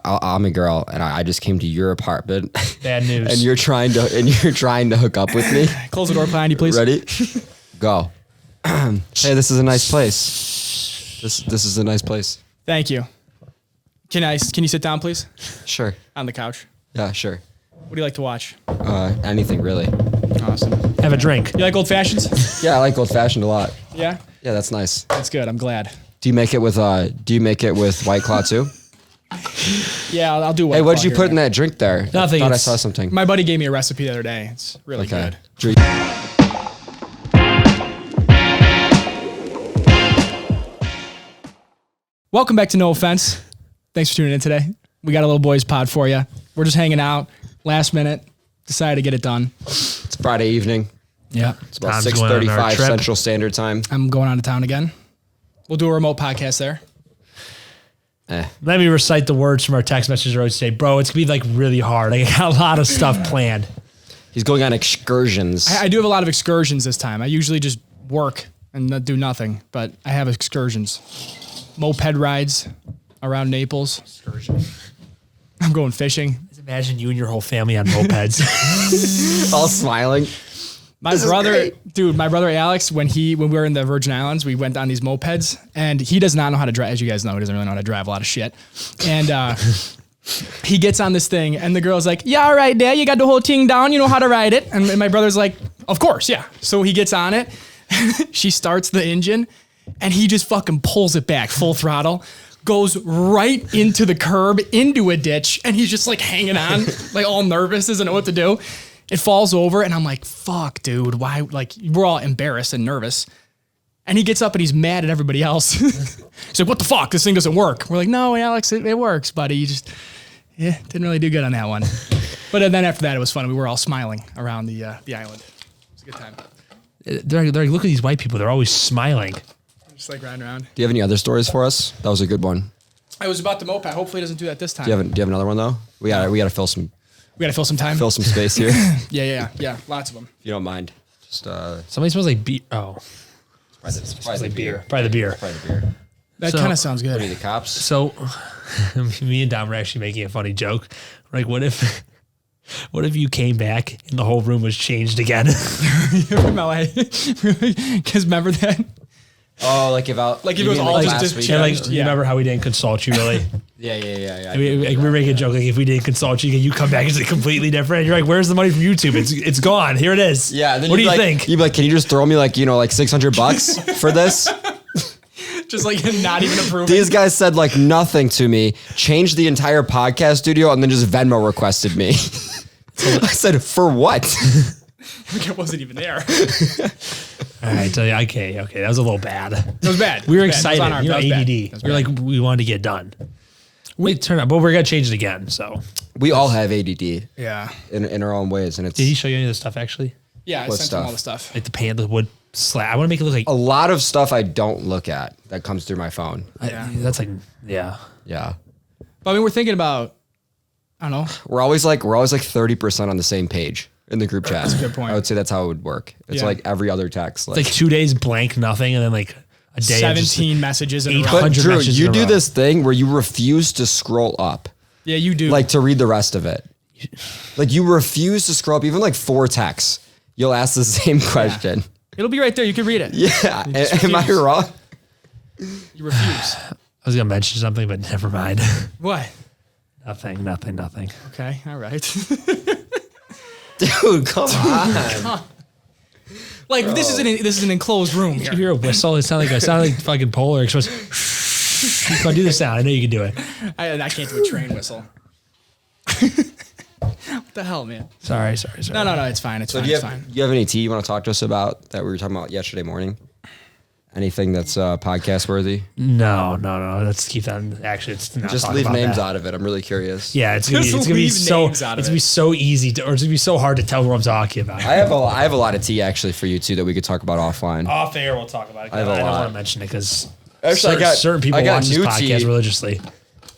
I'm a girl and I just came to your apartment. Bad news. And you're trying to hook up with me. Close the door behind you, please. Ready? Go. Hey, this is a nice place. This is a nice place. Thank you. Can you sit down, please? Sure. On the couch. Yeah, sure. What do you like to watch? Anything really. Awesome. Have a drink. You like old fashions? Yeah, I like old fashioned a lot. Yeah. Yeah, that's nice. That's good. I'm glad. Do you make it with White Claw too? Yeah, I'll do. Hey, what did you put in that drink there? Nothing. I thought I saw something. My buddy gave me a recipe the other day. It's really good. Drink. Welcome back to No Offense. Thanks for tuning in today. We got a little boys pod for you. We're just hanging out. Last minute, decided to get it done. It's Friday evening. Yeah. It's about 6:35 Central Standard Time. I'm going out of town again. We'll do a remote podcast there. Let me recite the words from our text message earlier today. Bro, it's going to be like really hard. I got a lot of stuff planned. He's going on excursions. I do have a lot of excursions this time. I usually just work and do nothing, but I have excursions. Moped rides around Naples. Excursion. I'm going fishing. Just imagine you and your whole family on mopeds. All smiling. My brother Alex, when we were in the Virgin Islands, we went on these mopeds, and he does not know how to drive. As you guys know, he doesn't really know how to drive a lot of shit. And he gets on this thing, and the girl's like, "Yeah, all right, Dad, you got the whole thing down. You know how to ride it." And my brother's like, "Of course, yeah." So he gets on it. She starts the engine, and he just fucking pulls it back full throttle. Goes right into the curb, into a ditch, and he's just like hanging on, like all nervous, doesn't know what to do. It falls over, and I'm like, fuck, dude, why? Like, we're all embarrassed and nervous. And he gets up, and he's mad at everybody else. He's like, what the fuck? This thing doesn't work. We're like, no, Alex, it works, buddy. You just, didn't really do good on that one. But then after that, it was fun. We were all smiling around the island. It was a good time. They're like, look at these white people. They're always smiling. Just like riding around. Do you have any other stories for us? That was a good one. I was about the moped. Hopefully it doesn't do that this time. Do you have another one though? We gotta fill some. We gotta fill some time. Fill some space here. Yeah. Lots of them. If you don't mind. Just Somebody smells like beer. Oh, probably the beer. Probably the beer. That kind of sounds good. Maybe the cops. So, me and Dom were actually making a funny joke. Like, what if you came back and the whole room was changed again? Because remember that? Oh, like if it was all just changed. You remember how we didn't consult you, really? Yeah. We were making a joke, like if we didn't consult you, you come back and it's completely different. You're like, where's the money from YouTube? It's gone. Here it is. Yeah. Then what do you think? You'd be like, can you just throw me like $600 for this? Just like not even approving. These guys said like nothing to me, changed the entire podcast studio, and then just Venmo requested me. I said, for what? It wasn't even there. All right, so okay, that was a little bad. It was bad. We were excited. You know, ADD. We were like, we wanted to get done. We turned out, but we're gonna change it again. So we all have ADD. Yeah. In our own ways, and it's. Did he show you any of the stuff actually? Yeah, I sent him all the stuff. Like the wood slab. I want to make it look like a lot of stuff I don't look at that comes through my phone. That's like yeah. But I mean, we're thinking about. I don't know. We're always like 30% on the same page in the group chat. That's a good point. I would say that's how it would work. It's like every other text. Like 2 days blank, nothing, and then like a day 17 messages in a row. 800 Drew, messages you in a do row. this thing where you refuse to scroll up. Yeah, you do. Like to read the rest of it. Like you refuse to scroll up, even like 4 texts. You'll ask the same question. Yeah. It'll be right there. You can read it. Yeah. Am I wrong? You refuse. I was gonna mention something, but never mind. What? Nothing. Okay. All right. Dude, come on. Like this is an enclosed room. Did you hear a whistle? It sounded like fucking Polar Express. You can't do the sound. I know you can do it. I can't do a train whistle. What the hell, man? Sorry. No. It's fine. It's fine. Do It's fine. you have any tea you want to talk to us about that we were talking about yesterday morning? Anything that's podcast worthy? No. Let's keep that. Actually, it's not. Just leave names out of it. I'm really curious. Yeah, it's gonna be so easy to, or it's gonna be so hard to tell who I'm talking about. I have a lot of tea actually for you too that we could talk about offline. Off air, we'll talk about it. I don't want to mention it because certain people watch this podcast religiously.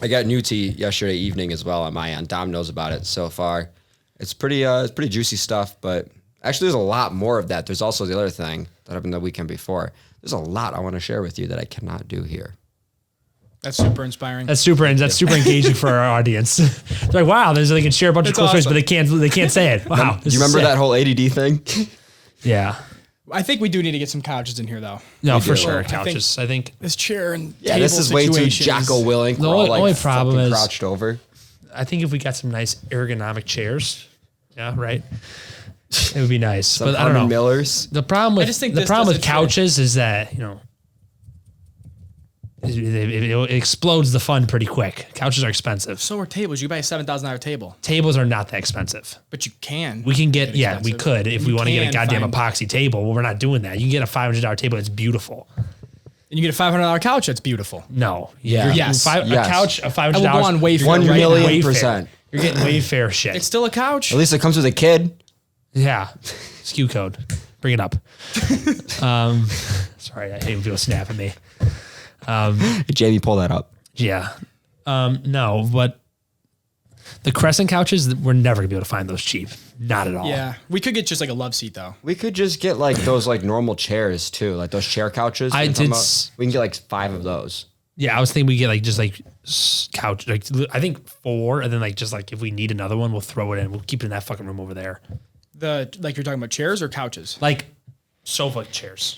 I got new tea yesterday evening as well on my end. Dom knows about it so far. It's pretty juicy stuff, but actually there's a lot more of that. There's also the other thing that happened the weekend before. There's a lot I want to share with you that I cannot do here. That's super inspiring. That's super engaging for our audience. They're like, wow, they can share a bunch of cool stories, but they can't say it. Wow. Do you remember that whole ADD thing? Yeah. I think we do need to get some couches in here, though. No, We for do. sure. Couches. I think This chair and This is way too Jocko Willink. The We're all, only problem fucking is- crouched over. if we got some nice ergonomic chairs, yeah, right, it would be nice. Some but I don't know. Herman Millers. The problem with just think the this problem with doesn't fit. couches is that it explodes the fun pretty quick. Couches are expensive. So are tables. You buy a $7,000 table, Tables are not that expensive. but you can. We can get, we expensive. could if we You want to get a can goddamn find- epoxy table. Well, we're not doing that. You can get a $500 table. It's beautiful. And you get a $500 couch. That's beautiful. No. Yeah. You're Yes. getting Yes. a couch, a $500. I will go on Wayfair. One right now. million Wayfair. percent. You're getting Wayfair shit. It's still a couch. At least it comes with a kid. Yeah. SKU code. Bring it up. Sorry, I hate when people snap at me. Jamie, pull that up. Yeah. No, but the Crescent couches, we're never gonna be able to find those cheap. Not at all. Yeah, we could get just like a love seat though. We could just get like those like normal chairs too, like those chair couches. I you know what I'm did talking s- about? We can get like 5 of those. Yeah, I was thinking we get like just like couch, like I think 4, and then like just like if we need another one, we'll throw it in. We'll keep it in that fucking room over there. Like you're talking about chairs or couches? Like sofa chairs.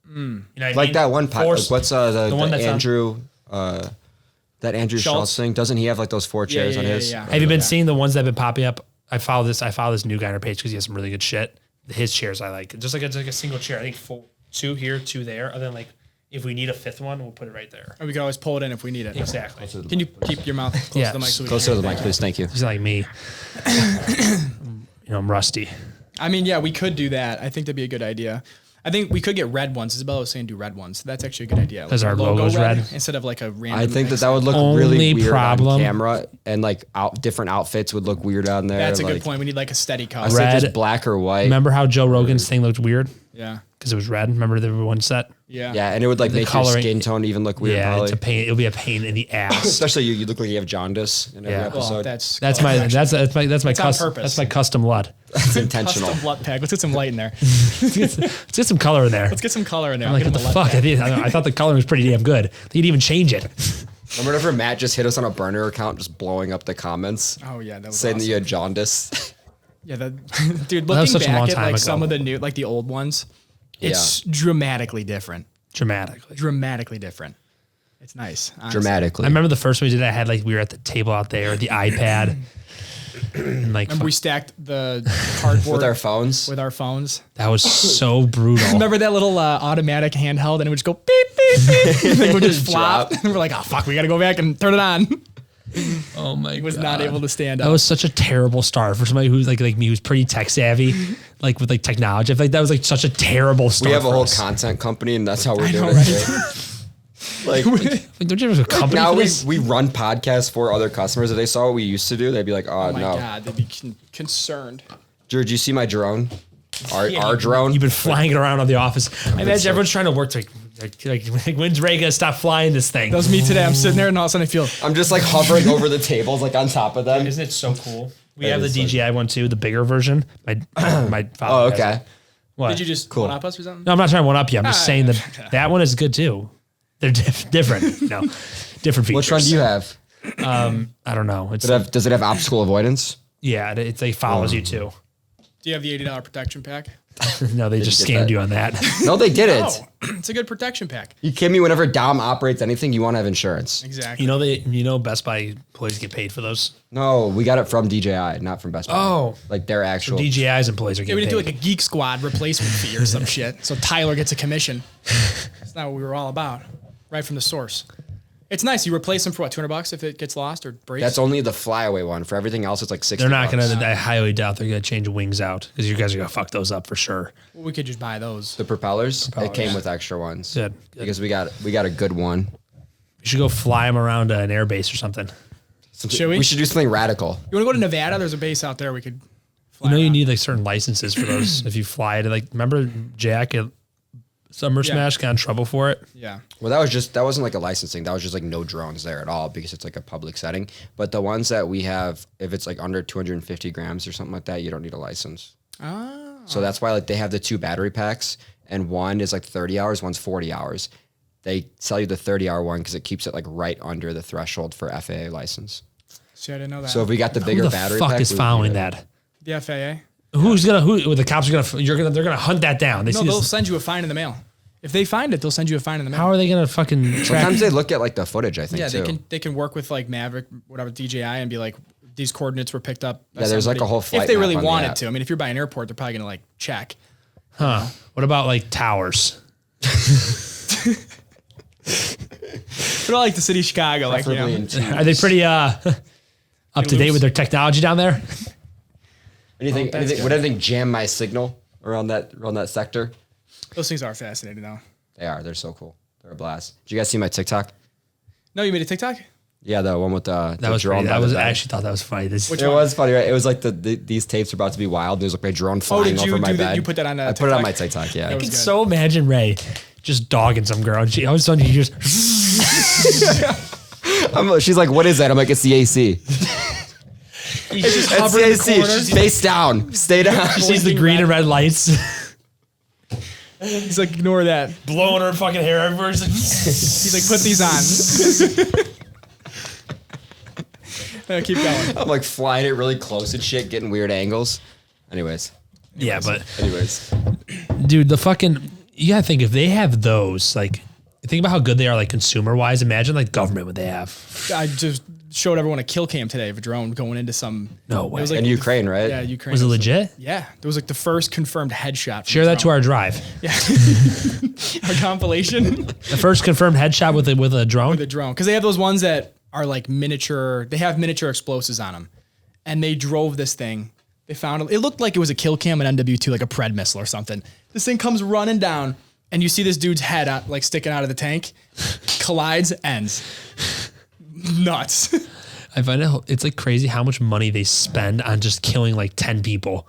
You know what I Like mean? that one Four- like what's the one that's on- Andrew that Andrew Schultz? Schultz thing? Doesn't he have like those 4 chairs on his? Have you been seeing the ones that have been popping up? I follow this new guy on our page because he has some really good shit. His chairs I like. Just like a single chair. I think 2 here, 2 there. And then like if we need a 5th one, we'll put it right there. Or we can always pull it in if we need it. Exactly. Can you keep your mouth close Yeah, to the mic so we Closer can to the mic, please. Thank you. He's like me. I'm rusty. I mean, yeah, we could do that. I think that'd be a good idea. I think we could get red ones. Isabella was saying do red ones. That's actually a good idea. Because Like our a logo logo's red? instead of like a random. I think that would look Only really weird problem- on camera, and like different outfits would look weird on there. That's a like, good point. We need like a steady I color. said Red. just black or white. Remember how Joe Rogan's thing looked weird? Yeah. Because it was red. Remember the one set? Yeah. Yeah, and it would like make your coloring- skin tone even look weird. Yeah, probably. it's a pain. It'll be a pain in the ass. Especially you look like you have jaundice in every Yeah. episode. Well, that's That's color my correction. that's my It's on custom purpose. that's my custom LUT. That's intentional. Custom LUT pack. Let's get some light in there. Let's get some color in there. Let's get some color in there. I'm like, I'll what get the fuck? I thought the color was pretty damn good. They didn't even change it. Remember whenever Matt just hit us on a burner account, just blowing up the comments, Oh yeah, that was saying that awesome. you had jaundice. Yeah, dude. Well, that was Looking such a long back at time like ago. some of the new, like the old ones, it's dramatically different. Dramatically different. It's nice. Honestly. Dramatically. I remember the first one we did. I had like we were at the table out there, the iPad, and like Remember we stacked the cardboard with our phones. with our phones. that was so brutal. Remember that little automatic handheld, and it would just go beep beep beep. And it would just flop. Drop. And we're like, oh fuck, we got to go back and turn it on. Oh my He was not able to stand That up. was such a terrible start for somebody who's like me, who's pretty tech savvy, like with like technology. I feel like that was like such a terrible start. We have a for whole us. content company, and that's how we're doing know, it. right? too. Like Like, don't you have a company now for we this? run podcasts for other customers. If they saw what we used to do, they'd be like, "Oh, Oh my no, god, they'd be concerned. George, you see my drone? Our drone? You've been flying it around on the office. I imagine everyone's trying to work to like when's Ray gonna stop flying this thing? That was me today. I'm sitting there, and all of a sudden I feel. I'm just like hovering over the tables, like on top of them. Isn't it so cool? We That have the is, like- DJI one too, the bigger version. My Oh, father. has okay. it. What? Did you just Cool. one up us or something? No, I'm not trying to one up you. I'm just saying that one is good too. They're different. No, different features. Which one do you have? I don't know. It's Does it have obstacle avoidance? yeah. It's like follows you too. Do you have the $80 protection pack? No, they just you get scammed that? you on that. No, they didn't. Oh, it's a good protection pack. You kidding me? Whenever Dom operates anything, you want to have insurance. Exactly. You know Best Buy employees get paid for those. No, we got it from DJI, not from Best Buy. Oh. Like their actual. DJI's employees are Yeah, we getting need to do paid. like a Geek Squad replacement fee or some shit. So Tyler gets a commission. That's not what we were all about. Right from the source. It's nice. You replace them for what, $200 if it gets lost or breaks? That's only the flyaway one. For everything else, it's like 60. They're not bucks. gonna. I highly doubt they're gonna change wings out because you guys are gonna fuck those up for sure. We could just buy those. The propellers. It came with extra ones. Good. Because we got a good one. You should go fly them around an air base or something. Should we? We should do something radical. You want to go to Nevada? There's a base out there we could fly You know, you around. need like certain licenses for those if you fly to like. Remember Jack at Summer Yeah. Smash got in trouble for it. Yeah. Well, that wasn't like a licensing. That was just like no drones there at all because it's like a public setting. But the ones that we have, if it's like under 250 grams or something like that, you don't need a license. Oh. So that's why like they have the 2 battery packs, and one is like 30 hours, one's 40 hours. they sell you the 30-hour one because it keeps it like right under the threshold for FAA license. See, I didn't know that. So if we got the bigger Who the battery fuck pack, is we would following need it. that? the FAA. Who the cops are they're gonna hunt that down. They No, see they'll this. send you a fine in the mail. If they find it, they'll send you a fine in the mail. How are they gonna fucking track? Sometimes they look at like the footage, I think, Yeah, too. they can work with like Maverick, whatever DJI, and be like, these coordinates were picked up. by Yeah, there's like somebody. a whole flight If they map really on the wanted app. to. I mean, if you're by an airport, they're probably gonna like check. Huh? What about like towers? But I like the city of Chicago, like, you Preferably know. in two. Are they pretty up to date with their technology down there? Anything? Would anything jam my signal around that sector? Those things are fascinating, though. They are. They're so cool. They're a blast. Did you guys see my TikTok? No, you made a TikTok? Yeah, the one with the That was drone. pretty, by I the was bed. actually thought that was funny. This Which It one? was funny, right? It was like these tapes are about to be wild. There's like a drone flying did you over my do that? bed. You put that on I put it on TikTok? my TikTok. Yeah. That I was can good. so imagine Ray just dogging some girl, and all of a sudden you just She's like, "What is that?" I'm like, "It's the AC." It's just It's hovering the in the AC. corner. Face down. Stay down. sees the green and red lights, He's like, ignore that. blowing her fucking hair everywhere. He's like, He's like, put these on. No, keep going. I'm like flying it really close and shit, getting weird angles. Anyways, yeah, but dude, the fucking you gotta think if they have those, like, think about how good they are, like consumer wise. Imagine like government what they have. I just showed everyone a kill cam today of a drone going into some. No It way. was like in Ukraine, right? Yeah, Ukraine. Was it legit? Yeah, it was like the first confirmed headshot. from Share a that to drone. our drive. Our compilation The first confirmed headshot with a drone. with a drone, because they have those ones that are like miniature. They have miniature explosives on them, and they drove this thing. They found it looked like it was a kill cam in MW2, like a Pred missile or something. This thing comes running down, and you see this dude's head out, like sticking out of the tank, collides, ends. Nuts. I find it's like crazy how much money they spend on just killing like 10 people.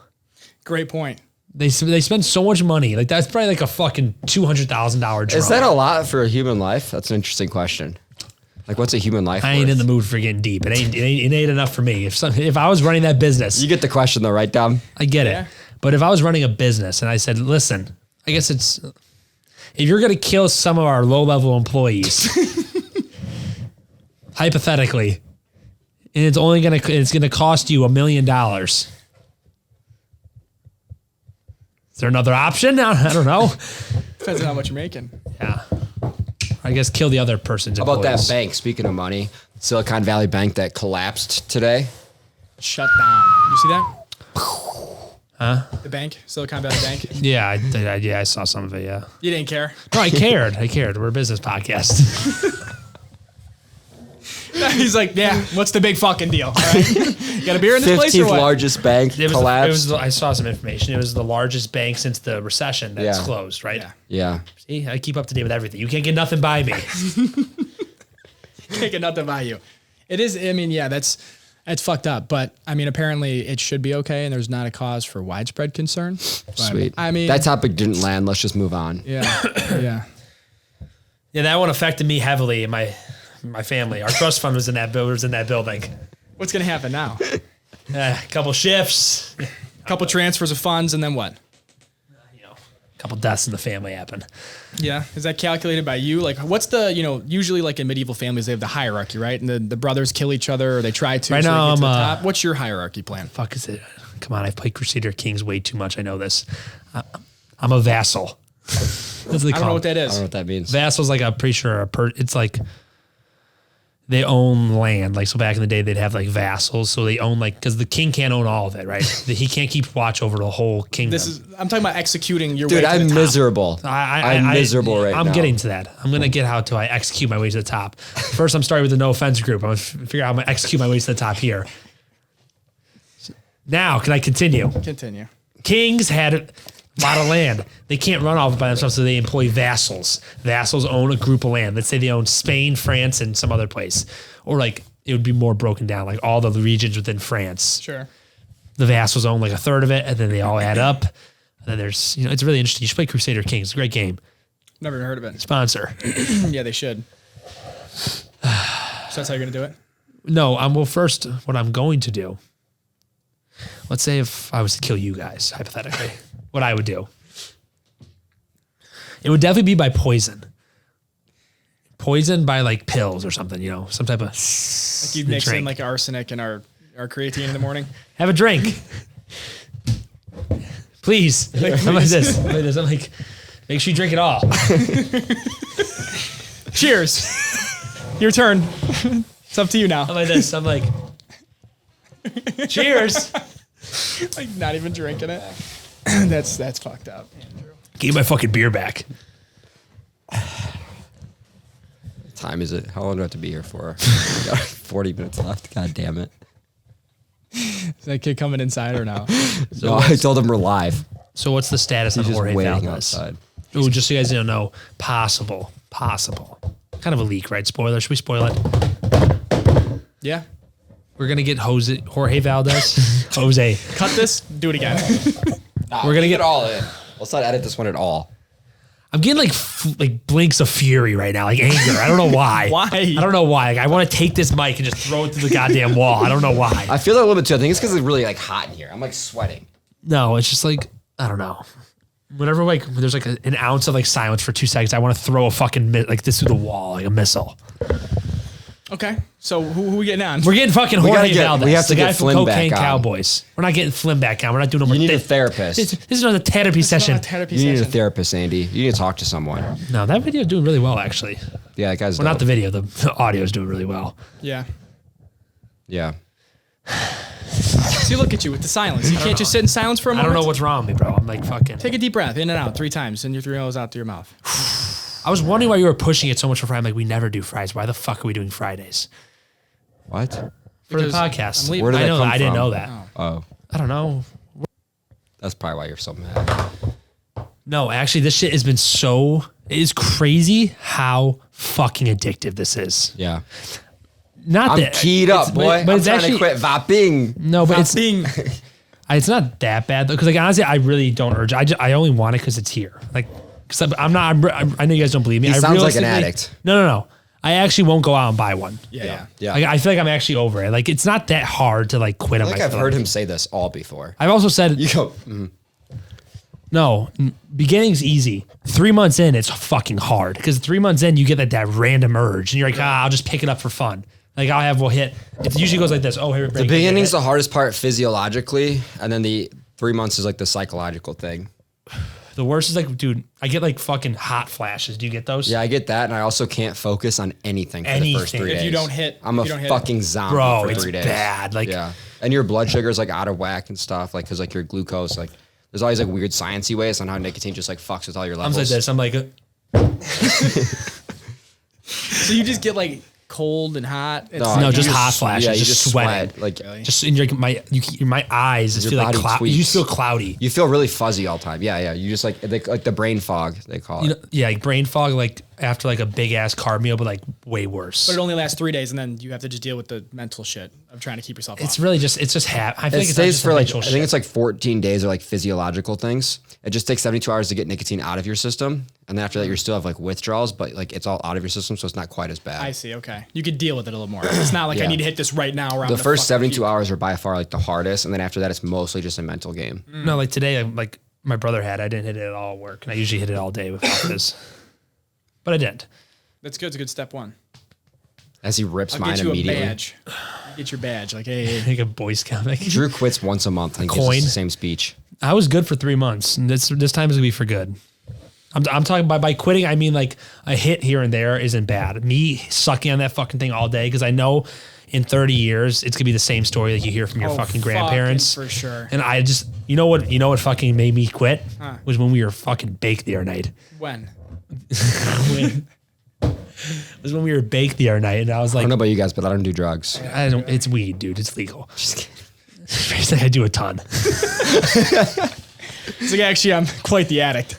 Great point. They spend so much money. Like that's probably like a fucking $200,000 drone. Is that a lot for a human life? That's an interesting question. Like, what's a human life? I ain't worth? in the mood for getting deep. It ain't enough for me. If I was running that business, You get the question though, right, Dom? I get Yeah. it. But if I was running a business and I said, listen, I guess it's if you're gonna kill some of our low level employees, hypothetically, and it's gonna cost you $1 million. Is there another option? I don't know. Depends on how much you're making. Yeah. I guess kill the other person's How about that employees. bank? Speaking of money, Silicon Valley Bank that collapsed today. Shut down. You see that? Huh? The bank, Silicon Valley Bank. Yeah, I saw some of it. Yeah. You didn't care. No, I cared. We're a business podcast. He's like, yeah, what's the big fucking deal? All right? You got a beer in this place or 15th what? largest bank collapsed. I saw some information. It was the largest bank since the recession that's Yeah. closed, right? Yeah. Yeah. See, I keep up to date with everything. You can't get nothing by me. Can't get nothing by you. It is. I mean, yeah, that's fucked up. But I mean, apparently it should be okay, and there's not a cause for widespread concern. But, Sweet. I mean, that topic didn't land. Let's just move on. yeah, yeah. Yeah, that one affected me heavily in my family. Our trust fund was in that building. What's gonna happen now? A couple shifts, A couple transfers of funds, and then what? a couple deaths in the family happened. Yeah, is that calculated by you? Like, what's the usually like in medieval families they have the hierarchy, right? And the brothers kill each other, or they try to. Right so they now, get to the I'm, top. What's your hierarchy plan? Fuck is it? Come on, I've played Crusader Kings way too much. I know this. I'm a vassal. That's what they I don't know call what it. that I don't know is. what that means. Vassal's like, I'm pretty sure it's like they own land. Like, so back in the day, they'd have like vassals. So they own because the king can't own all of it, right? He can't keep watch over the whole kingdom. I'm talking about executing your way Dude, to the I'm top. miserable. I'm miserable right now. I'm getting to that. I'm going to get how to I execute my way to the top. First, I'm starting with the no offense group. I'm going to figure out how I'm going to execute my way to the top here. Now, can I continue? Continue. Kings had a lot of land. They can't run all of it by themselves, so they employ vassals. Vassals own a group of land. Let's say they own Spain, France, and some other place. Or like it would be more broken down, like all the regions within France. Sure. The vassals own like a third of it, and then they all add up. And then there's, it's really interesting. You should play Crusader Kings. It's a great game. Never even heard of it. Sponsor. Yeah, they should. So that's how you're gonna do it. No, well, first, what I'm going to do, let's say if I was to kill you guys, hypothetically, what I would do. It would definitely be by poison. poisoned by like pills or something, you know, some type of Like you mix in like arsenic and our creatine in the morning. Have a drink. Please. I'm like this. I'm like, make sure you drink it all. Cheers. Your turn. It's up to you now. I'm like this. I'm like, cheers. Like not even drinking it. That's fucked up. Give my fucking beer back. What time is it? How long do I have to be here for? We got 40 minutes left. God damn it. Is that kid coming inside or no? No, I told him we're live. So what's the status He's on just Jorge waiting Valdez? outside. Ooh, just so you guys don't know, possible. Kind of a leak, right? Spoiler. Should we spoil it? Yeah. We're gonna get Jorge Valdez. Jose. Cut this. Do it again. We're gonna get all in. Let's not edit this one at all. I'm getting like blinks of fury right now, like anger. I don't know why. Why? I don't know why. Like, I want to take this mic and just throw it through the goddamn wall. I don't know why. I feel that a little bit too. I think it's because it's really like hot in here. I'm like sweating. No, it's just like, I don't know. Whenever like there's like an ounce of like silence for 2 seconds, I want to throw a fucking like this through the wall, like a missile. Okay. So who we getting on? We're getting fucking Jorge Valdez, we have to the guy get from Flynn Cocaine back on. Cowboys. We're not getting Flynn back on. We're not doing no more. You need a therapist. This is not a therapy session. Not a therapy You need a session. therapist, Andy. You need to talk to someone. No, that video is doing really well, actually. Yeah, that guy's Well, not dope. the video. The audio is doing really well. Yeah. Yeah. See, look at you with the silence. You can't just sit in silence for a I moment. don't know what's wrong with me, bro. I'm like fucking. Take a deep breath in and out 3 times. Send your 3 O's out through your mouth. I was wondering why you were pushing it so much for Friday. I'm like, we never do Fridays. Why the fuck are we doing Fridays? What? For the Because podcast. I'm leaving. Where did I that know come that. I didn't from? know that. Oh, I don't know. that's probably why you're so mad. No, actually, this shit has been so. It is crazy how fucking addictive this is. Yeah. Not I'm that keyed up, boy. but I'm it's trying actually to quit vaping. no, but it's Being it's not that bad though. Because like honestly, I really don't urge. I only want it because it's here. Like, because I'm not. I know you guys don't believe me. He I sounds like an realistically- addict. No. I actually won't go out and buy one. yeah. Yeah. Like, I feel like I'm actually over it. Like it's not that hard to like quit on I think my I've phone. heard him say this all before. I've also said You go, no. Beginning's easy. 3 months in, it's fucking hard because 3 months in, you get that random urge, and you're like, I'll just pick it up for fun. Like we'll hit. It usually goes like this. Oh, here. the beginning's the hardest part physiologically, and then the 3 months is like the psychological thing. The worst is like, dude, I get like fucking hot flashes. Do you get those? Yeah, I get that, and I also can't focus on anything for the first Anything. 3 If days. you don't hit- I'm a if you don't hit fucking zombie Bro, for it's 3 days. bad. Like, yeah, and your blood sugar's like out of whack and stuff, like because like your glucose, like there's always like weird sciencey ways on how nicotine just like fucks with all your I'm levels. like this. I'm like, So you just get like cold and hot. It's No, you just hot flashes, Yeah, you just just sweating. sweat. Like Really? just in your my eyes just Your feel like body you tweaks. just feel cloudy. you feel really fuzzy all the time. Yeah. You just like the brain fog they call it. You know, yeah, like brain fog, like after like a big ass carb meal, but like way worse. But it only lasts 3 days, and then you have to just deal with the mental shit of trying to keep yourself It's off. really just I feel like It it's not stays just for like habitual I think shit. it's like 14 days are like physiological things. It just takes 72 hours to get nicotine out of your system, and then after that you still have like withdrawals, but like it's all out of your system, so it's not quite as bad. I see. Okay, you could deal with it a little more. It's not like I Yeah. need to hit this right now. Or I'm The gonna first fucking 72 hours are by far like the hardest, and then after that it's mostly just a mental game. No, like today, like my brother had, I didn't hit it at all at work, and I usually hit it all day with this, but I didn't. That's good. It's a good step one. As he rips I'll mine get you a immediately. badge. Get your badge. Like, hey, Like a Boy Scout. Like, Drew quits once a month and gives Coin. us the same speech. I was good for 3 months, and this time is gonna be for good. I'm talking by quitting. I mean like a hit here and there isn't bad. Me sucking on that fucking thing all day because I know in 30 years it's gonna be the same story that you hear from your Oh, fucking grandparents for sure. And I just you know what fucking made me quit was when we were fucking baked the other night. When? It was when we were baked the other night, and I was I like, don't know about you guys, but I don't do drugs. I don't. It's weed, dude. It's legal. Just kidding. Basically, I do a ton. It's like actually, I'm quite the addict.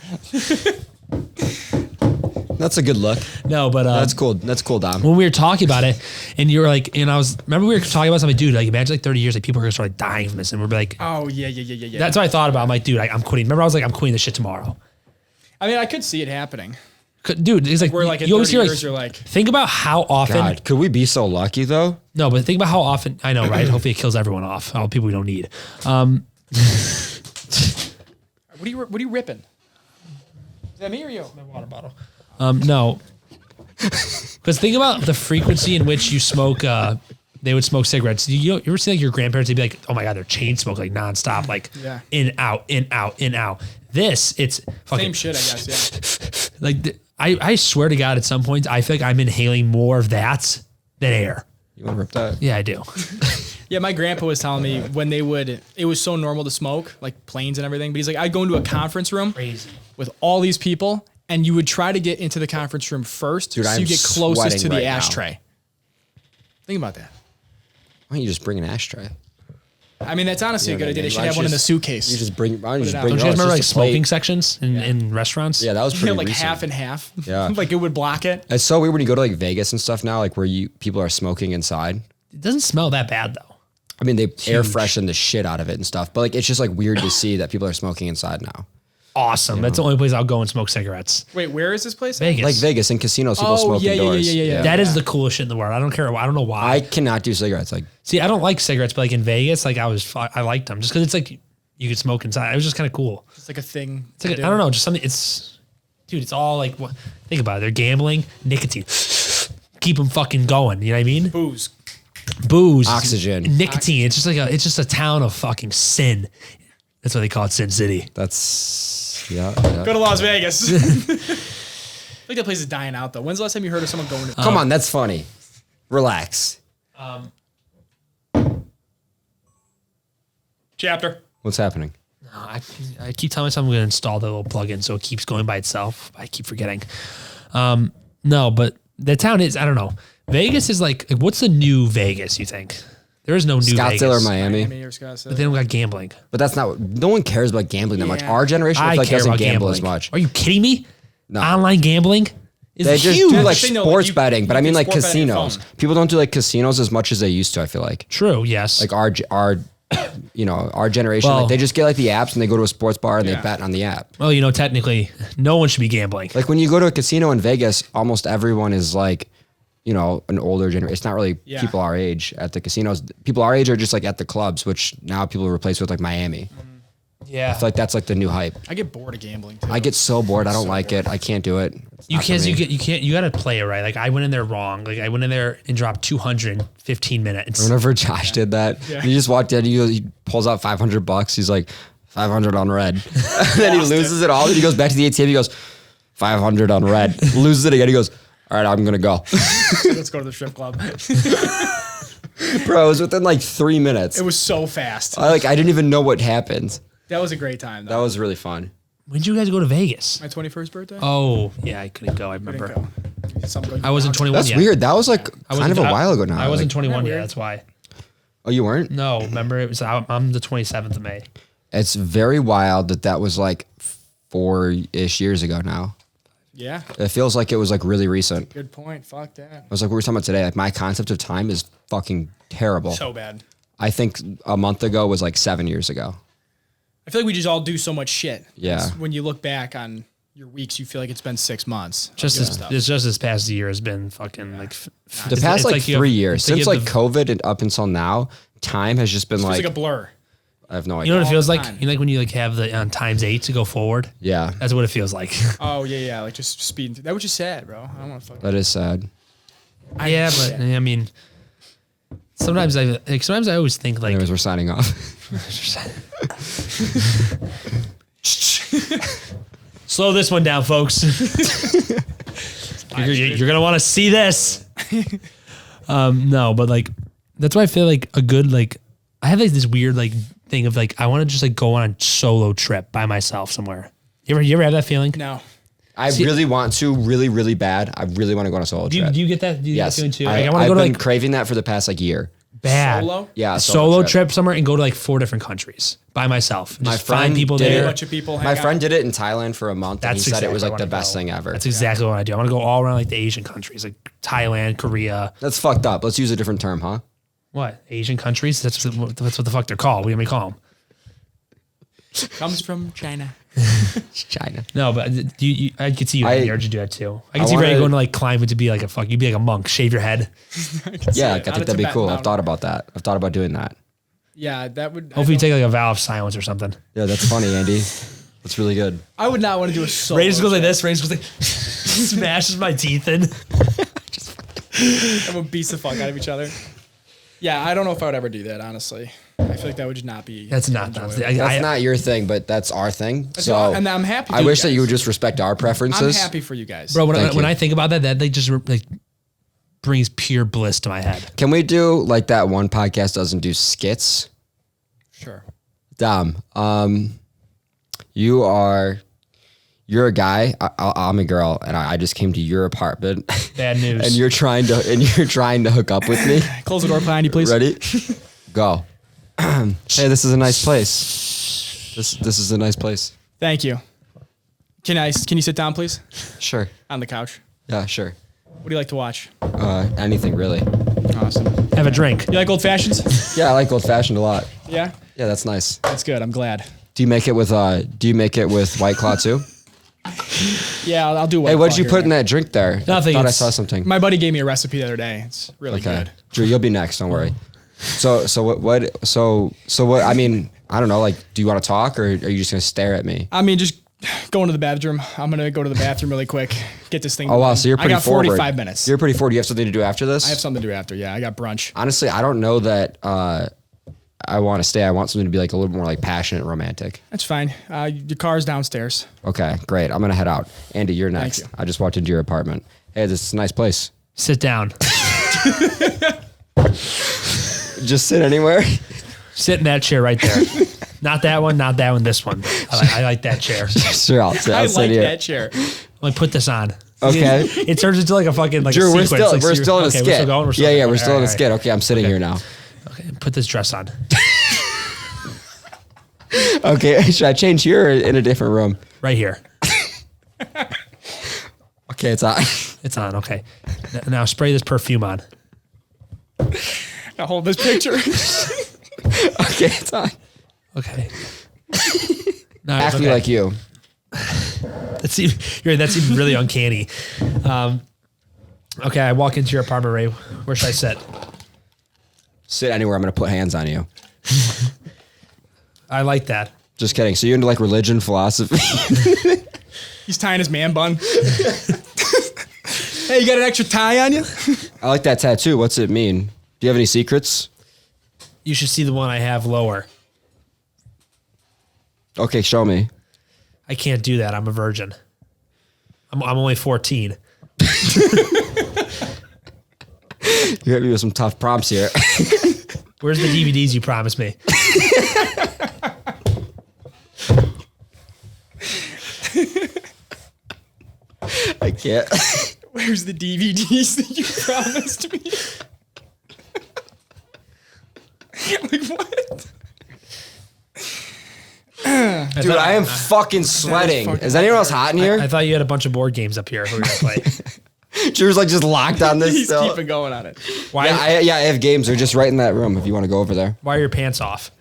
That's a good look. No, but That's cool. That's cool, Dom. when we were talking about it, and you were like, and I was remember we were talking about something, dude. Like, imagine like 30 years, like people are gonna start like dying from this, and we're like, Oh yeah. that's what I thought about. I'm like, dude, I'm quitting. Remember, I was like, I'm quitting this shit tomorrow. I mean, I could see it happening. Dude, it's like We're like in you always 30 hear years, you're like, think about how often. God, could we be so lucky though? No, but think about how often. I know, right? Hopefully, it kills everyone off. All the people we don't need. what are you ripping? Is that me or you? My water bottle. No. Because think about the frequency in which you smoke. They would smoke cigarettes. You ever see like your grandparents? They'd be like, "Oh my god, they're chain smoke like nonstop, like in out, in out, in out." This, it's fucking Same shit, I guess. Yeah. like I swear to God, at some points I feel like I'm inhaling more of that than air. You want to rip that? Yeah, I do. Yeah, my grandpa was telling me when it was so normal to smoke, like planes and everything. But he's like, I'd go into a conference room with all these people, and you would try to get into the conference room first, Dude, so I'm you get closest to the sweating right ashtray. Think about that. Why don't you just bring an ashtray? I mean, that's honestly a good idea. They should Why have don't one in you the suitcase. You just bring. Why don't you just out. bring? Don't you your guys own? remember like It's just a plate. smoking sections in restaurants? Yeah, that was pretty like recent. half and half. Yeah. Like it would block it. It's so weird when you go to like Vegas and stuff now, like where people are smoking inside. It doesn't smell that bad though. I mean, they air freshen the shit out of it and stuff, but like it's just like weird to see that people are smoking inside now. Awesome. That's the only place I'll go and smoke cigarettes. Wait, where is this place? Vegas. Like Vegas in casinos, people Oh, smoke yeah, yeah, indoors. yeah, yeah, yeah. That is the coolest shit in the world. I don't care. I don't know why. I cannot do cigarettes. Like, See, I don't like cigarettes, but like in Vegas, like I liked them just because it's like you could smoke inside. It was just kind of cool. It's like a thing. It's like, I don't know, just something. Dude, it's all like, think about it. They're gambling, nicotine, keep them fucking going. You know what I mean? Booze, Oxygen. nicotine. It's just a town of fucking sin. That's why they call it Sin City. that's yeah. Go to Las Vegas. I think that place is dying out though. When's the last time you heard of someone going to? Come on, that's funny. Relax. Chapter. What's happening? I keep telling myself I'm going to install the little plugin so it keeps going by itself. I keep forgetting. No, but the town is, I don't know. Vegas is like what's the new Vegas, you think? There is no new Scottsdale Vegas. or Miami? Miami or Scottsdale. But they don't got gambling. But that's not. No one cares about gambling that much. Yeah. Our generation, I feel like, care doesn't about gamble gambling as much. Are you kidding me? No. Online gambling is They just huge. do like Thing though, sports you- betting, but you I mean can like sport bet on your casinos. phone. People don't do like casinos as much as they used to. I feel like True, yes. like our our generation, Well- like they just get like the apps and they go to a sports bar and they Yeah. bet on the app. Well, technically, no one should be gambling. Like when you go to a casino in Vegas, almost everyone is like, an older generation. It's not really Yeah. people our age at the casinos. People our age are just like at the clubs, which now people replace with like Miami. Yeah. I feel like that's like the new hype. I get bored of gambling too. I get so bored. I don't like it. I can't do it. It's You not for can't. me. You got to play it right. Like I went in there wrong. Like I went in there and dropped 215 minutes. Whenever Josh did that, he just walked in. He pulls out $500. He's like, 500 on red. And then he loses it all. And he goes back to the ATM. He goes, 500 on red. Loses it again. He goes, all right, I'm gonna go. Let's go to the strip club. Bro, it was within like 3 minutes. It was so fast. I didn't even know what happened. That was a great time That though. was really fun. When did you guys go to Vegas? My 21st birthday. Oh, yeah, I couldn't go. I Didn't remember. go. Something I wasn't 21 That's yet. weird. That was like I kind of a while ago now. I wasn't Like, 21 Isn't that yet. weird? That's why. oh, you weren't? No, remember it was. I'm the 27th of May. It's very wild that was like 4-ish years ago now. Yeah. It feels like it was like really recent. Good point. Fuck that. It was like we were talking about today. Like my concept of time is fucking terrible. So bad. I think a month ago was like 7 years ago. I feel like we just all do so much shit. Yeah. When you look back on your weeks, you feel like it's been 6 months. It's just this past year has been fucking like. The past like 3 years, since like the, COVID and up until now, time has just been It's like, like a blur. I have no you idea. know what it all feels the like? time. You know, like when you like have the times 8 to go forward. Yeah, That's what it feels like. Oh yeah. Like just speeding through. That was just sad, bro. I don't want to fuck. that is sad. Yeah, but I mean, sometimes I always think like. Anyways, we're signing off. Slow this one down, folks. you're gonna want to see this. No, but like that's why I feel like a good like I have like this weird like thing of like I want to just like go on a solo trip by myself somewhere. You ever have that feeling? No. I really want to, really, really bad. I really want to go on a solo trip. Do you get that? Do you get that Yes, feeling too? I Like, I want to have go to been like craving that for the past like year. bad Solo? Yeah, a solo trip somewhere and go to like 4 different countries by myself. Just My find friend people did there. it. A bunch of people. My hang friend out. did it in Thailand for a month, and he That's said it was exactly like the where I best wanna thing ever. That's exactly what I do. I want to go all around like the Asian countries, like Thailand, Korea. That's fucked up. Let's use a different term, huh? What Asian countries? That's what the fuck they're called. What do you call them? Comes from China. China. No, but I could see you having the urge to do that too. I could see wanna- Ray going to like climb it to be like a fuck. You'd be like a monk, shave your head. Yeah, I it. think On a that'd be Tibetan cool. I've mountain. thought about that. I've thought about doing that. Yeah, that would. Hopefully, you take like a vow of silence or something. Yeah, that's funny, Andy. That's really good. I would not want to do a solo. Ray just goes like trip. this. Ray just goes like smashes my teeth in. Everyone beats the fuck out of each other. Yeah, I don't know if I would ever do that, honestly. I feel like that would just not be. That's not. enjoyable. That's not your thing, but that's our thing. So and I'm happy. I wish that you would just respect our preferences. I'm happy for you guys. Bro, when I think about that like, just like brings pure bliss to my head. Can we do like that one podcast doesn't do skits? Sure. Dom, you're a guy. I'm a girl, and I just came to your apartment. Bad news. and you're trying to hook up with me. Close the door behind you, please. Ready? Go. Hey, this is a nice place. This is a nice place. Thank you. Can you sit down, please? Sure. On the couch. Yeah, sure. What do you like to watch? Anything really. Awesome. Have a drink. You like old fashions? Yeah, I like old fashioned a lot. Yeah. Yeah, that's nice. That's good. I'm glad. Do you make it with White Claw too? Yeah, I'll do. Hey, what'd you put in that drink there? Nothing. I thought I saw something. My buddy gave me a recipe the other day. It's really good. Drew, you'll be next. Don't worry. So what? I mean, I don't know. Like, do you want to talk, or are you just gonna stare at me? I mean, just go into the bathroom. I'm gonna go to the bathroom really quick. Get this thing. Oh wow, going. so you're pretty I got forward. 45 minutes. You're pretty forward. Do you have something to do after this? I have something to do after. Yeah, I got brunch. Honestly, I don't know that I want to stay. I want something to be like a little more like passionate, romantic. That's fine. Your car's downstairs. Okay, great. I'm gonna head out. Andy, you're next. Thank you. I just walked into your apartment. Hey, this is a nice place. Sit down. Just sit anywhere. Sit in that chair right there. Not that one. Not that one. This one. I like that chair. Sure, I'll sit. I I'll sit like here. that chair. Like put this on. Okay. It turns into like a fucking like Drew, a we're sequence. still Like, we're still in a okay, skit. We're still going. We're still in a All skit. Okay, I'm sitting here now. Okay, put this dress on. Okay, should I change here or in a different room? Right here. Okay, it's on. It's on. Okay. Now spray this perfume on. Now hold this picture. Okay, it's on. Okay. No, Act okay. me like you. That's even really uncanny. Okay, I walk into your apartment, Ray. Where should I sit? Sit anywhere. I'm gonna put hands on you. I like that. Just kidding. So you into like religion, philosophy? He's tying his man bun. Hey, you got an extra tie on you? I like that tattoo. What's it mean? Do you have any secrets? You should see the one I have lower. Okay, show me. I can't do that. I'm a virgin. I'm only 14. You hit me with some tough prompts here. Where's the DVDs you promised me? I can't. Where's the DVDs that you promised me? Like what? Dude, I am fucking sweating. Is anyone else hot in here? I thought you had a bunch of board games up here. Who were gonna play? Drew's like just locked on this He's still. keeping going on it. Why? Yeah, I have games. They're just right in that room if you want to go over there. Why are your pants off?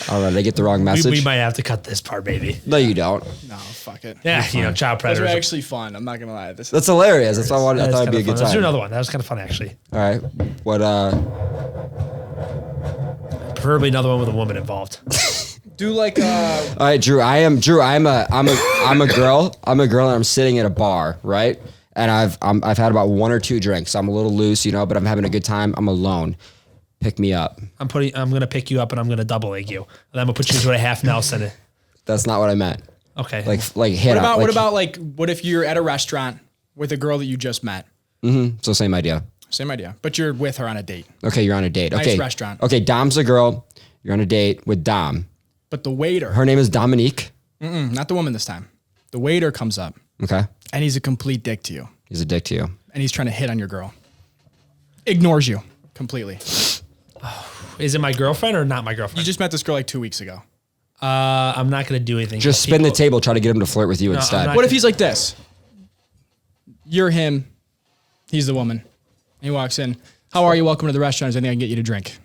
I don't know. They get the wrong message. We might have to cut this part, baby. No, you don't. No, fuck it. Yeah, child Those predators. are actually fun. I'm not gonna lie. This is That's hilarious. That's why I wanted. I thought it'd be a good Let's do time. another one. That was kind of fun, actually. All right. What? Preferably another one with a woman involved. do like All right, Drew. I'm a girl. I'm a girl, and I'm sitting at a bar, right? And I've had about one or two drinks. I'm a little loose, but I'm having a good time. I'm alone. Pick me up. I'm gonna pick you up and I'm gonna double leg you. And then I'm gonna put you into a half Nelson. That's not what I meant. Okay. Like hit what up. about what if you're at a restaurant with a girl that you just met? So same idea. Same idea, but you're with her on a date. Okay, you're on a date. Nice Okay. restaurant. Okay, Dom's a girl. You're on a date with Dom. But the waiter, Her name is Dominique. not the woman this time. The waiter comes up Okay. and he's a complete dick to you, He's a dick to you. and he's trying to hit on your girl. Ignores you completely. Is it my girlfriend or not my You girlfriend? just met this girl like 2 weeks ago. I'm not gonna do anything. Just spin the table, try to get him to flirt with you I'm instead. not- What if he's like this? You're him. He's the woman. He walks in. How are you? Welcome to the restaurant. Is there anything I can get you to drink?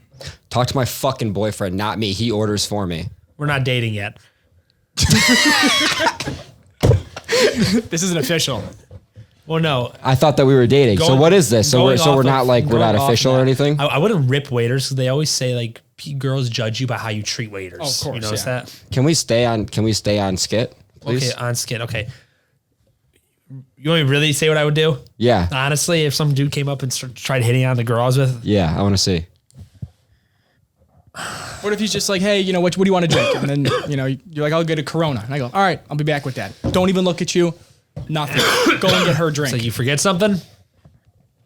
Talk to my fucking boyfriend, not me. He orders for me. We're not dating yet. This isn't official. Well, no. I thought that we were dating. So Going- what is this? So going we're off not of- like we're not going off official or that, anything. I wouldn't rip waiters because they always say like girls judge you by how you treat waiters. Oh, of course, you notice yeah. that? Can we stay on skit, please? Okay, on skit. Okay. You want me to really say what I would do? Yeah. Honestly, if some dude came up and tried hitting on the girl I was with. Yeah, I want to see. What if he's just like, hey, you know, what do you want to drink? And then, you know, you're like, I'll get a Corona. And I go, all right, I'll be back with that. Don't even look at you. Nothing. Go and get her a drink. So you forget something?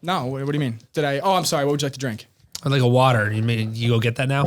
No, what do you mean? Oh, I'm sorry. What would you like to drink? Or like a water. You go get that now?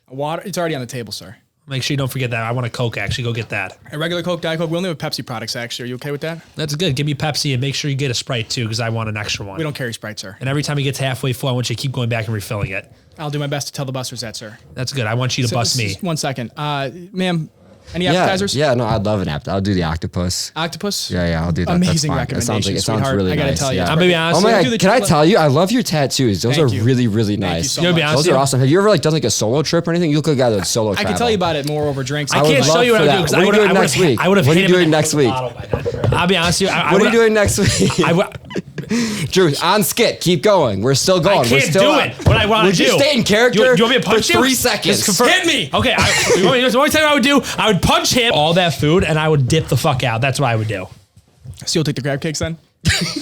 A water? It's already on the table, sir. Make sure you don't forget that. I want a Coke, actually. Go get that. A regular Coke, Diet Coke. We only have Pepsi products, actually. Are you okay with that? That's good. Give me Pepsi and make sure you get a Sprite, too, because I want an extra one. We don't carry Sprite, sir. And every time it gets halfway full, I want you to keep going back and refilling it. I'll do my best to tell the busters that, sir. That's good. I want you to bust me. 1 second. Ma'am, any appetizers? Yeah, no, I'd love an app. I'll do the octopus. Octopus? Yeah, I'll do that. Amazing That's fine. recommendation, It sounds sweetheart. really I gotta nice. tell you. Yeah. I'm going to be honest. Oh my do the God, can I chocolate- tell you? I love your tattoos. Those Thank are you. really, really Thank you nice. so You know, be much. honest Those are with you? awesome. Have you ever like done like a solo trip or anything? You look like a guy that's solo I travel. can tell you about it more over drinks. I can't would show you love what I for would do that. because What are you doing next week? I would have What are hit you him in doing the next week? bottle by then. I'll be honest with you. What are you doing next week? I Drew, on skit. Keep going. We're still going. We're can't still do on. it. What I want to Would do. you stay in character? Do you want me to punch for you? 3 seconds? Just confirm- Hit me. Okay. You want me to tell you what I would do? I would punch him, all that food, and I would dip the fuck out. That's what I would do. So you'll take the crab cakes then?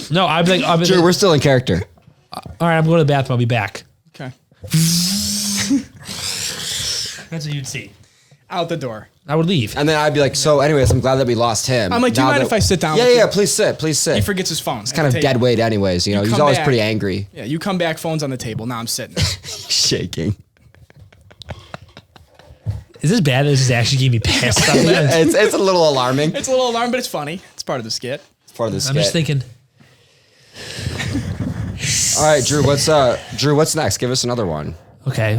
No, I'd be like, Drew, we're still in character. all right, I'm going to the bathroom. I'll be back. Okay. That's what you'd see. Out the door. I would leave. And then I'd be like, so anyways, I'm glad that we lost him. I'm like, do you Now mind that- if I sit down Yeah, with you? yeah, please sit. Please sit. He forgets his phone. It's kind of dead weight anyways. You know, he's always pretty angry. Yeah, you come back, phone's on the table. Now I'm sitting. Shaking. Is this bad? This is actually getting me pissed. It's a little alarming. It's a little alarm, but it's funny. It's part of the skit. It's part of the skit. I'm just thinking. All right, Drew, what's next? Give us another one. Okay.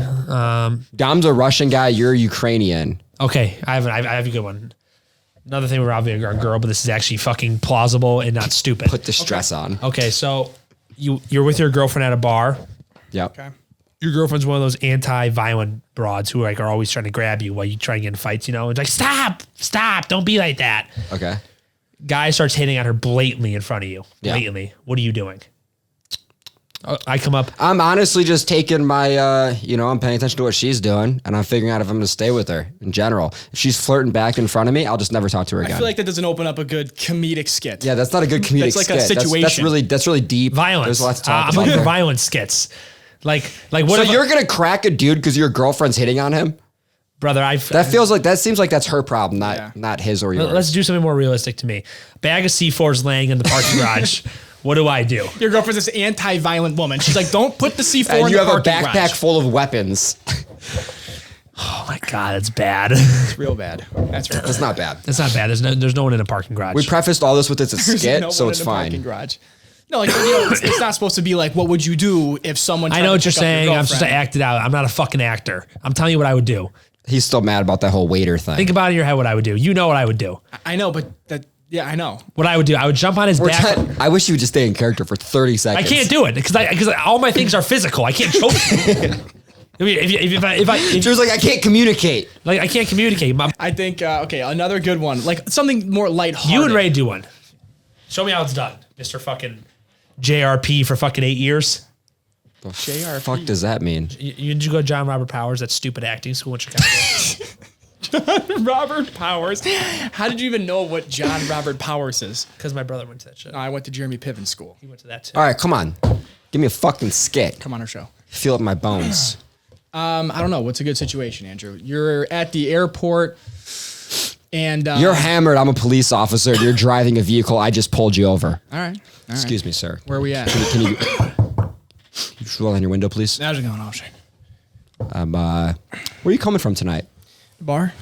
Dom's a Russian guy. You're Ukrainian. Okay. I have a good one. Another thing we're obviously a girl, but this is actually fucking plausible and not stupid. Put the stress on. Okay, so you're with your girlfriend at a bar. Yep. Okay. Your girlfriend's one of those anti-violent broads who like are always trying to grab you while you try and get in fights, you know? It's like, stop, don't be like that. Okay. Guy starts hitting on her blatantly in front of you. Yeah. Blatantly. What are you doing? I come up. I'm honestly just taking my, I'm paying attention to what she's doing, and I'm figuring out if I'm going to stay with her in general. If she's flirting back in front of me, I'll just never talk to her again. I feel like that doesn't open up a good comedic skit. Yeah, that's not a good comedic That's like skit. a situation. That's really deep. Violence. There's lots to talk I'm about looking for there. violent skits. Like what So if you're going to crack a dude because your girlfriend's hitting on him? brother, That seems like that's her problem, Yeah. not his or yours. let's do something more realistic to me. Bag of C4s laying in the parking garage. What do I do? Your girlfriend's this anti-violent woman. She's like, don't put the C4 in And you the have a parking backpack garage. full of weapons. Oh my God, it's bad. It's real bad. That's real bad. That's not bad. It's not bad. There's no one in a parking garage. We prefaced all this with it's a There's skit, no so one it's in the parking fine. garage. No, like it's not supposed to be like, what would you do if someone? I tried know to what you're pick up your saying. I'm supposed to girlfriend? act it out. I'm not a fucking actor. I'm telling you what I would do. He's still mad about that whole waiter thing. Think about it in your head what I would do. You know what I would do. I know, but that. Yeah, I know. What I would do. I would jump on his back. I wish you would just stay in character for 30 I seconds. can't do it because all my things are physical. I can't choke you. I mean, if Drew's like, I can't communicate. I can't communicate. I think okay, another good one, like something more lighthearted. You and Ray do one. Show me how it's done, Mr. Fucking JRP for fucking 8 years. The JRP. fuck does that mean? Did you go to John Robert Powers, that stupid acting school in Chicago? Robert Powers. How did you even know what John Robert Powers is? Because my brother went to that shit. No, I went to Jeremy Piven School. He went to that too. All right, come on. Give me a fucking skit. Come on our show. Feel it in my bones. I don't know. What's a good situation, Andrew? You're at the airport and You're hammered. I'm a police officer. You're driving a vehicle. I just pulled you over. all right. Excuse me, sir. Where are we at? Can you just roll down your window, please? How's it going, officer? Where are you coming from tonight? Bar?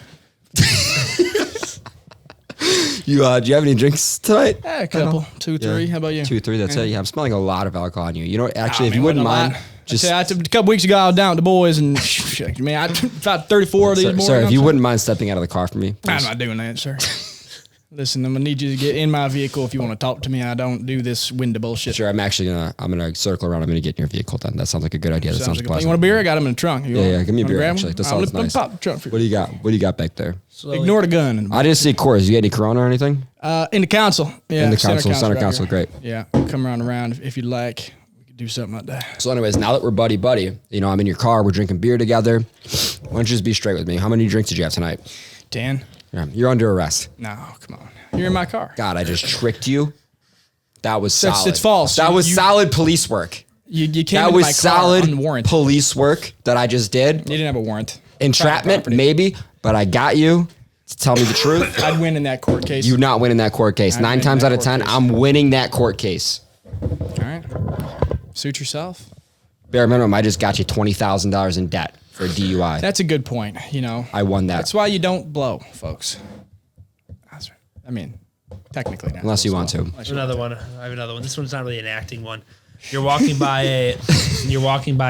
Do you have any drinks tonight? A couple. 2, 3. How about you? 2, 3. That's it. Yeah, I'm smelling a lot of alcohol on you. You know, actually, if man, you wouldn't wasn't a mind, lot. just I said, a couple weeks ago, I was down with the boys and shit, man, I about 34 of these mornings. sir, if you wouldn't mind stepping out of the car for me, I'm please. not doing that, sir. Listen, I'm gonna need you to get in my vehicle if you want to talk to me. I don't do this window bullshit. Sure, I'm gonna circle around. I'm gonna get in your vehicle then. That sounds like a good idea. That sounds like a plan. pleasant. You want a beer? I got them in the trunk. Yeah, give me a beer, grab 'em? actually. That I'll sounds let- nice. Pop the trunk for you. What do you got? What do you got back there? Ignore the gun. I didn't see Coors. You get any Corona or anything? In the council. Yeah, In the council, center right council, here. great. Yeah, come around if you'd like. We could do something like that. So, anyways, now that we're buddy, you know, I'm in your car. We're drinking beer together. Why don't you just be straight with me? How many drinks did you have tonight? 10? Yeah, you're under arrest. No, come on. You're in my car. God, I just tricked you. That was solid. It's false. That was solid police work. You came That into was my car solid unwarranted. police work that I just did. You didn't have a warrant. Entrapment, Private property. maybe, but I got you to tell me the truth. I'd win in that court case. You not winning that court case. I'd 9 win times that out of court 10, case. I'm winning that court case. All right. Suit yourself. Bare minimum, I just got you $20,000 in debt for a DUI. That's a good point. I won that. That's why you don't blow, folks. That's right. I mean, technically not. Unless you want to. I have another one. This one's not really an acting one. You're walking by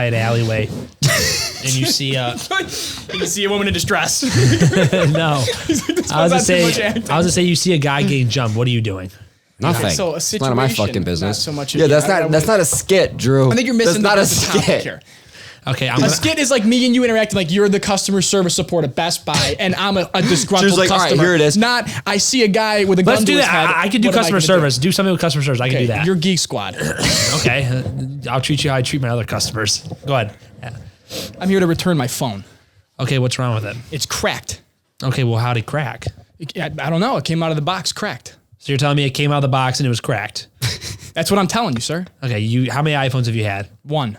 an alleyway, and you see You see a woman in distress. no. I was gonna say you see a guy getting jumped. What are you doing? Nothing. So a It's none of my situation, fucking business. not so much yeah, of- that's not a skit, Drew. I think you're missing That's not a the topic skit. here. Okay, A skit is like me and you interacting like you're the customer service support at Best Buy and I'm a disgruntled Just like, all right, customer. here it is. Not I see a guy with a gun Let's to do his that. head. I can do What am customer gonna service. Do something with customer service. I can Okay, do that. you're Geek Squad. Okay, I'll treat you how I treat my other customers. Go ahead. Yeah. I'm here to return my phone. Okay, what's wrong with it? It's cracked. Okay, well, how'd it crack? I don't know. It came out of the box cracked. So you're telling me it came out of the box and it was cracked? That's what I'm telling you, sir. Okay, how many iPhones have you had? One.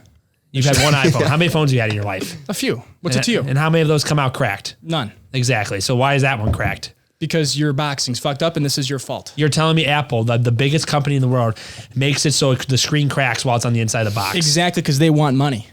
You've had one iPhone. How many phones have you had in your life? A few. What's it to you? And how many of those come out cracked? None. Exactly. So why is that one cracked? Because your boxing's fucked up and this is your fault. You're telling me Apple, the biggest company in the world, makes it so the screen cracks while it's on the inside of the box. Exactly, because they want money.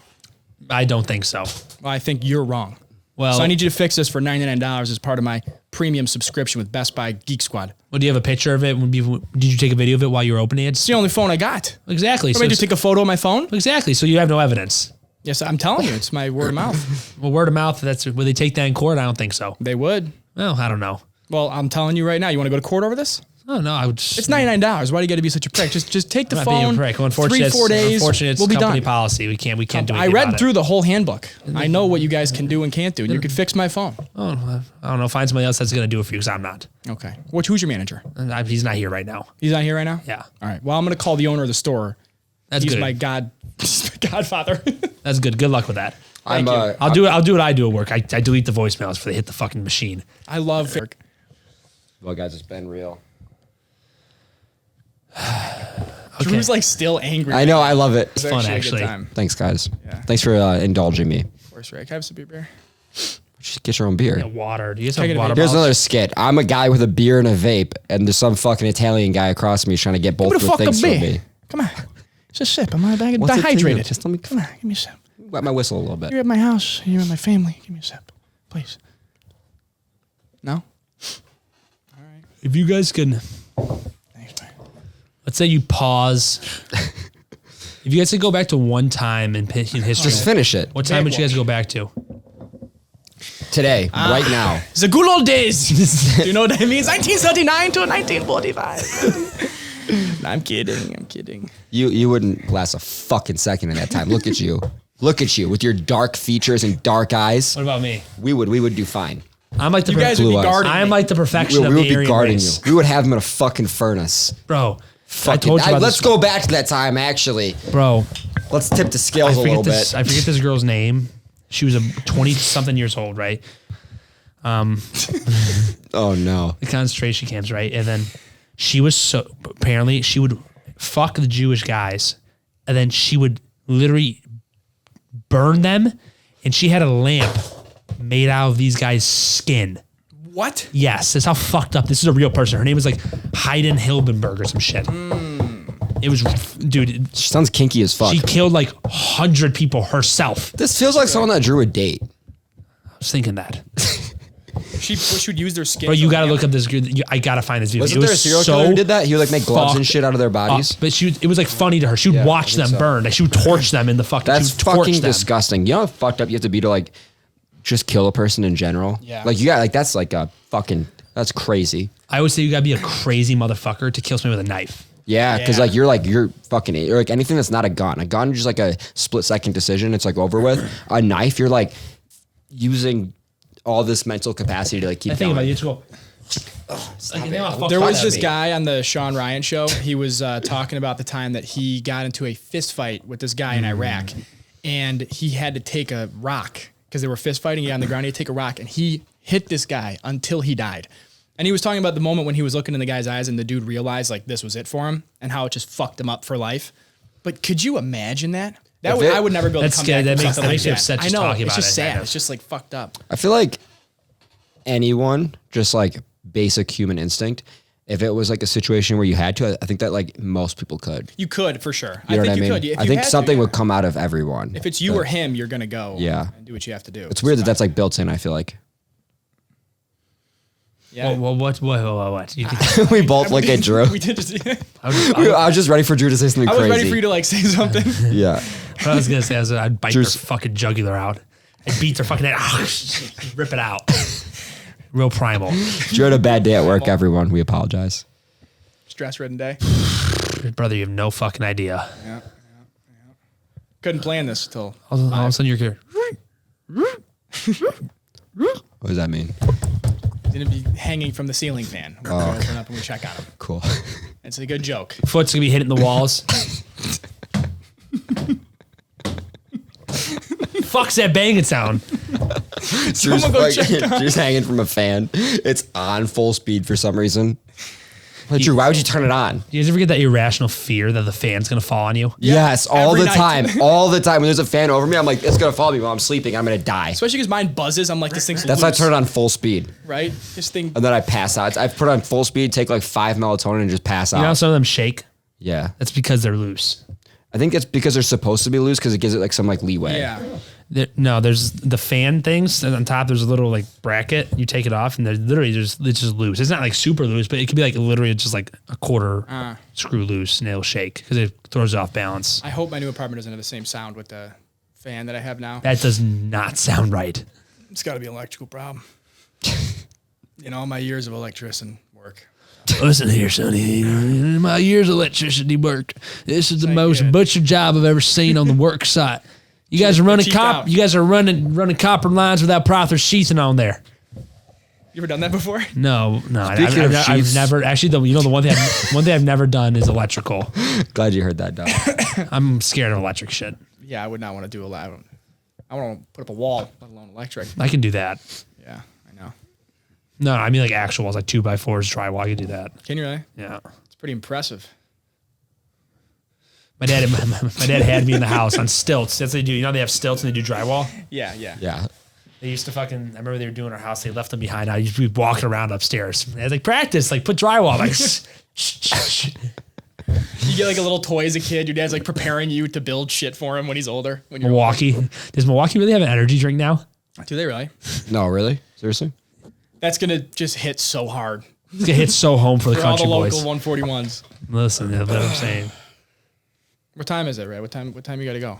I don't think so. Well, I think you're wrong. Well, So I need you to fix this for $99 as part of my premium subscription with Best Buy Geek Squad. well, do you have a picture of it? Did you take a video of it while you were opening it? It's the only phone I got. Exactly. Want me to take a photo of my phone? Exactly. So you have no evidence. Yes, I'm telling you, it's my word of mouth. Well, word of mouth, would they take that in court? I don't think so. They would. Well, I don't know. Well, I'm telling you right now. You want to go to court over this? Oh, no, I would just. It's $99. Why do you got to be such a prick? Just take the I'm not being phone. a prick. Well, unfortunately, 3-4 days. Unfortunately, it's we'll be company done. policy. We can't do anything I read about through it. the whole handbook. I know what you guys can do and can't do. And you could fix my phone. Oh, I don't know. Find somebody else that's going to do it for you because I'm not. Okay. Who's your manager? He's not here right now. He's not here right now? Yeah. All right. Well, I'm going to call the owner of the store. That's He's good. my godfather. That's good. Good luck with that. Thank you. I'll do what I do at work. I delete the voicemails before they hit the fucking machine. I love work. Well, guys, it's been real. Drew's like still angry. I know, I love it. It's fun, a good actually. time. Thanks, guys. Yeah. Thanks for indulging me. Of course, right. Can I have some beer? Just get your own beer. Yeah, water. Do you guys Take have it water away. Here's bottles? another skit. I'm a guy with a beer and a vape, and there's some fucking Italian guy across me trying to get both Give of me the the things fuck from a beer. me. Come on. Just sip. I'm not What's it to you? dehydrated. Just let me Come on. Give me a sip. wet my whistle a little bit. You're at my house. You're at my family. Give me a sip. Please. No? If you guys can, Thanks, man. let's say you pause. If you guys could go back to one time in history, Just finish it. what time would you guys go back to? Today, right now. It's the good old days. Do you know what that means? 1939 to 1945. No, I'm kidding. You wouldn't last a fucking second in that time. Look at you. Look at you with your dark features and dark eyes. What about me? We would do fine. I'm like the You guys would be Blue eyes. guarding I'm me. like the perfection We of would the be Aryan guarding race. you. We would have him in a fucking furnace. Bro. I Fucking- told you about let's this. go back to that time, actually. Bro, Let's tip the scales a little bit. I forget this girl's name. She was a 20-something years old, right? Oh, no. The concentration camps, right? And then she was apparently she would fuck the Jewish guys, and then she would literally burn them, and she had a lamp made out of these guys' skin. What? Yes, that's how fucked up. This is a real person. Her name was like Heiden Hildenberg or some shit. It was, dude. She sounds kinky as fuck. She killed like 100 people herself. This feels like someone that Drew would date. I was thinking that. She would use their skin. Bro, you for got to lamp. look up this. I got to find this video. Wasn't It there a was serial so killer who did that? He would like make gloves and fucked shit out of their bodies. up. But it was like funny to her. She would Yeah, watch I think them so. burn. Like she would torch them in the fucking. That's she would torch fucking them. disgusting. You know how fucked up you have to be to like just kill a person in general? Yeah. Like you got like that's like a fucking that's crazy. I would say you got to be a crazy motherfucker to kill somebody with a knife. Yeah, because Yeah. you're fucking you're like anything that's not a gun. A gun is just like a split second decision. It's like over with. A knife, you're like using all this mental capacity to like keep I think going. about it, you just go. There was Fuck this me. guy on the Sean Ryan show. He was talking about the time that he got into a fist fight with this guy in Iraq, and he had to take a rock because they were fist fighting. He got on the ground. He had to take a rock, and he hit this guy until he died. And he was talking about the moment when he was looking in the guy's eyes and the dude realized like this was it for him and how it just fucked him up for life. But could you imagine that? I would never be able to come back. That makes you upset just talking about it. It's just sad. It's just like fucked up. I feel like anyone, just like basic human instinct, if it was like a situation where you had to, I think that like most people could. You could for sure. You know I think what I you mean? could. If I you think had something to, would come out of everyone. If it's you or him, you're gonna go. Yeah. And do what you have to do. It's weird that that's like built in. I feel like. Yeah. Well, what? You We both look at Drew. We did just. I was just ready for Drew to say something I was crazy. ready for you to like say something. Yeah. what I was gonna say is I'd bite their fucking jugular out. I'd beat their fucking head. Rip it out. Real primal. Drew had a bad day at work, everyone. We apologize. Stress-ridden day. Brother, you have no fucking idea. Yeah. Couldn't plan this till. All of a sudden you're here. What does that mean? He's gonna be hanging from the ceiling fan. We're gonna open up and we check on him. Cool. It's a good joke. Foot's gonna be hitting the walls. Fuck's that banging sound? Drew's, go check on Drew's hanging from a fan. It's on full speed for some reason. But Drew, why would you turn it on? Do you guys ever get that irrational fear that the fan's gonna fall on you? Yes, all every the night. time. All the time. When there's a fan over me, I'm like, it's going to follow me while I'm sleeping. I'm going to die. Especially because mine buzzes. I'm like, this thing's That's why I loose, turn it on full speed. right? This thing. And then I pass out. I put it on full speed, take like 5 melatonin and just pass out. You know how some of them shake? Yeah. That's because they're loose. I think it's because they're supposed to be loose because it gives it like some like leeway. Yeah. No, there's the fan things, and on top there's a little like bracket. You take it off, and they're literally it's just loose. It's not like super loose, but it could be like literally just like a quarter screw loose, and it'll shake because it throws it off balance. I hope my new apartment doesn't have the same sound with the fan that I have now. That does not sound right. It's got to be an electrical problem. All my years of electrician work. Listen here, Sonny. In my years of electricity work, this is the Thank most you. butcher job I've ever seen on the work site. You guys are running cheaped out. You guys are running copper lines without proper sheathing on there. You ever done that before? No. Speaking of I've sheaths- never actually. The one thing I've never done is electrical. Glad you heard that, Doc. I'm scared of electric shit. Yeah, I would not want to do a lot. I want to put up a wall, let alone electric. I can do that. Yeah, I know. No, I mean like actual walls, like 2x4s drywall. I can do that. Can you really? Yeah. It's pretty impressive. My dad had me in the house on stilts. That's what they do. You know they have stilts and they do drywall. Yeah. Yeah. They used to fucking. I remember they were doing our house. They left them behind. I used to be walking around upstairs. I was like, practice, like put drywall. Like, shh. You get like a little toy as a kid. Your dad's like preparing you to build shit for him when he's older. When you're Milwaukee. Does Milwaukee really have an energy drink now? Do they really? No, really? Seriously? That's gonna just hit so hard It's gonna hit so home for the for all the country local boys. 141s. Listen, that's what I'm saying. What time is it, Ray? What time you got to go?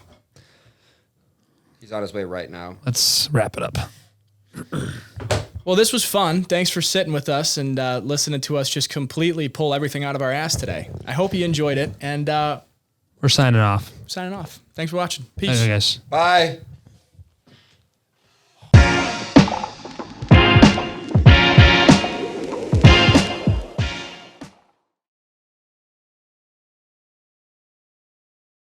He's on his way right now. Let's wrap it up. Well, this was fun. Thanks for sitting with us and listening to us just completely pull everything out of our ass today. I hope you enjoyed it. And We're signing off. signing off. Thanks for watching. Peace. Thank you guys. Bye.